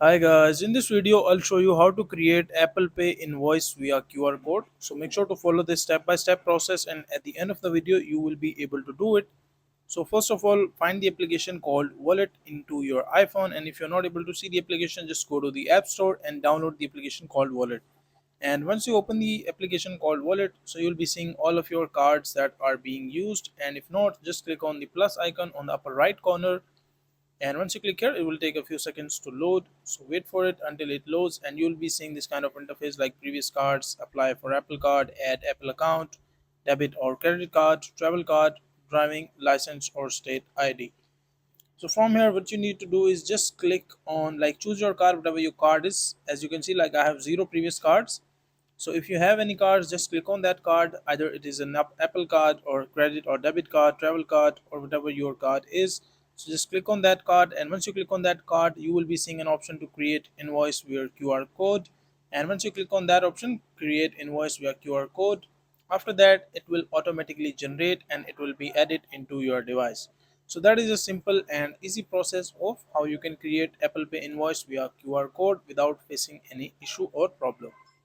Hi guys, in this video I'll show you how to create Apple Pay invoice via QR code. So make sure to follow this step-by-step process, and at the end of the video you will be able to do it. So first of all, find the application called Wallet into your iPhone, and if you're not able to see the application, just go to the App Store and download the application called Wallet. And once you open the application called Wallet, so you'll be seeing all of your cards that are being used, and if not, just click on the plus icon on the upper right corner, and once you click here it will take a few seconds to load. So wait for it until it loads, and you'll be seeing this kind of interface like previous cards, apply for Apple Card, add Apple account, debit or credit card, travel card, driving license or state ID. So from here what you need to do is just click on like choose your card, whatever your card is. As you can see, like I have zero previous cards. So if you have any cards, just click on that card. Either it is an Apple card or credit or debit card, travel card, or whatever your card is. So just click on that card, and once you click on that card, you will be seeing an option to create invoice via QR code. And once you click on that option, create invoice via QR code, after that it will automatically generate and it will be added into your device. So that is a simple and easy process of how you can create Apple Pay invoice via QR code without facing any issue or problem.